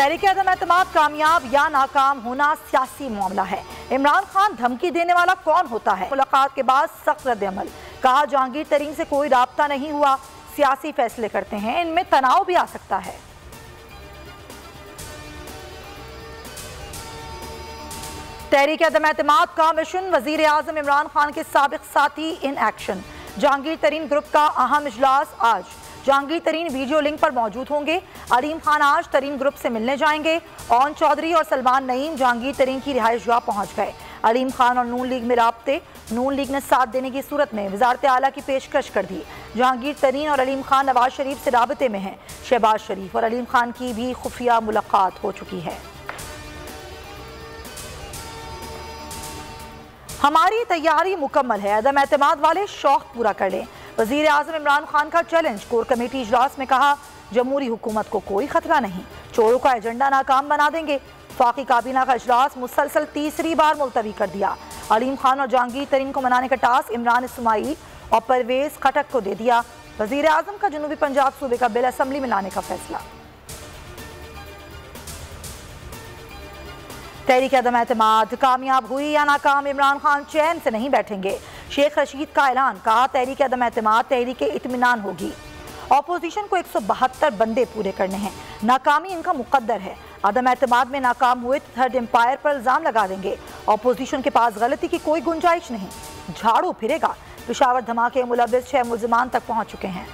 तहरीक अदम एतमाद कामयाब या नाकाम होना सियासी मामला है। इमरान खान धमकी देने वाला कौन होता है? मुलाकात के बाद सख्त रद्द-ए-अमल। कहा जहांगीर तरीन से कोई राब्ता नहीं हुआ, सियासी फैसले करते हैं, इनमें तनाव भी आ सकता है। तहरीक अदम एतमाद का मिशन, वजीर आजम इमरान खान के साबिक साथी इन एक्शन। जहांगीर तरीन ग्रुप का अहम इजलास आज। जहांगीर तरीन वीडियो लिंक पर मौजूद होंगे। अलीम खान आज तरीन ग्रुप से मिलने जाएंगे। ओन चौधरी और सलमान नईम जहांगीर तरीन की रिहाइशगाह पहुंच गए। अलीम खान और नून लीग में राब्ते। नून लीग ने साथ देने की सूरत में वजारत आला की पेशकश कर दी। जहांगीर तरीन और अलीम खान नवाज शरीफ से राबते में हैं। शहबाज शरीफ और अलीम खान की भी खुफिया मुलाकात हो चुकी है। हमारी तैयारी मुकम्मल है, अदम एतमाद वाले शौक पूरा कर लें। वजीर आजम इमरान खान का चैलेंज। कोर कमेटी इजलास में कहा जमहूरी हुकूमत को कोई खतरा नहीं, चोरों का एजेंडा नाकाम बना देंगे। फाकी काबीना का इजलास मुसलसल तीसरी बार मुलतवी कर दिया। अलीम खान और जहांगीर तरीन को मनाने का टास्क इमरान इस्माइल और परवेज खटक को दे दिया। वजीर आजम का जनूबी पंजाब सूबे का बिल असम्बली में लाने का फैसला। तहरीक अदम एतमाद कामयाब हुई या नाकाम, इमरान खान चैन से नहीं बैठेंगे। शेख रशीद का ऐलान। कहा तहरीक अदम एतमाद तहरीक इत्मीनान होगी। ऑपोजिशन को 172 बंदे पूरे करने हैं, नाकामी इनका मुकद्दर है। अदम एतमाद में नाकाम हुए तो थर्ड एम्पायर पर इल्जाम लगा देंगे। ऑपोजिशन के पास गलती की कोई गुंजाइश नहीं, झाड़ू फिरेगा। पेशावर धमाके मुलविस 6 मुल्जिमान तक पहुंच चुके हैं।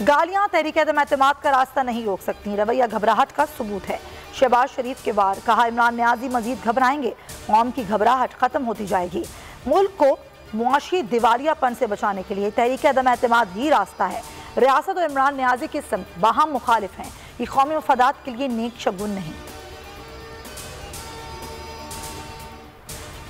गालियां तहरीक अदम एतमाद का रास्ता नहीं रोक सकती, रवैया घबराहट का सबूत है। शहबाज शरीफ के वार। कहा इमरान न्याजी मजीद घबराएंगे, कौम की घबराहट खत्म होती जाएगी। मुल्क को मुआशी दिवालियापन से बचाने के लिए तहरीक अदम एतमाद ही रास्ता है। रियासत और इमरान न्याजी के संग बाहम मुखालिफ हैं, ये कौमी मफादात के लिए नेक शगुन नहीं।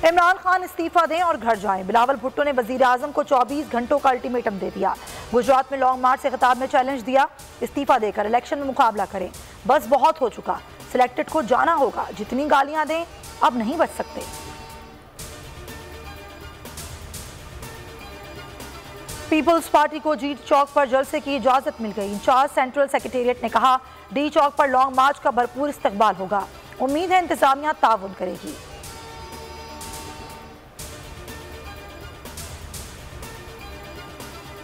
इमरान खान इस्तीफा दें और घर जाएं। बिलावल भुट्टो ने वजीर आजम को 24 घंटों का अल्टीमेटम दे दिया। गुजरात में लॉन्ग मार्च से खिताब में चैलेंज दिया, इस्तीफा देकर इलेक्शन में मुकाबला करें। बस बहुत हो चुका, सिलेक्टेड को जाना होगा, जितनी गालियां दें अब नहीं बच सकते। पीपल्स पार्टी को जीत चौक पर जलसे की इजाजत मिल गई। इंचार्ज सेंट्रल सेक्रेटेरिएट ने कहा डी चौक पर लॉन्ग मार्च का भरपूर इस्तकबाल होगा। उम्मीद है इंतजामिया ताउन करेगी।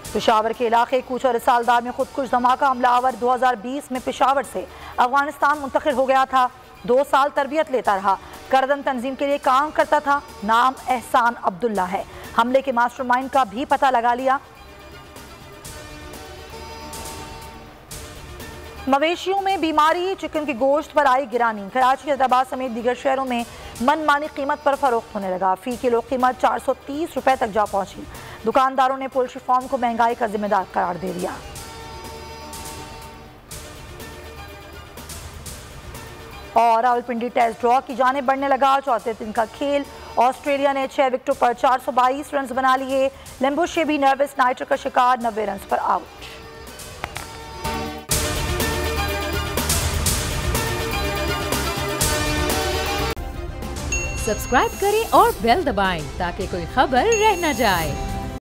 पेशावर के इलाके कूच और रिसालदार में खुदकुश धमाका। हमलावर 2020 में पेशावर से अफगानिस्तान मुंतकिल हो गया था। 2 साल तरबियत लेता रहा। करदम तंजीम के लिए काम करता था। नाम एहसान अब्दुल्ला है। हमले के मास्टरमाइंड का भी पता लगा लिया। मवेशियों में बीमारी, चिकन के गोश्त पर आई गिरानी। कराची, हैदराबाद समेत दीगर शहरों में मनमानी कीमत पर फरोख्त होने लगा। फी किलो कीमत 430 रुपए तक जा पहुंची। दुकानदारों ने पोल्ट्री फार्म को महंगाई का जिम्मेदार करार दे दिया। और रावलपिंडी टेस्ट ड्रॉ की जाने बढ़ने लगा। चौथे दिन का खेल। ऑस्ट्रेलिया ने 6 विकेटों पर 422 रन बना लिए। लिम्बुशेबी नर्वस नाइटर का शिकार, 90 रन पर आउट। सब्सक्राइब करें और बेल दबाएं ताकि कोई खबर रह न जाए।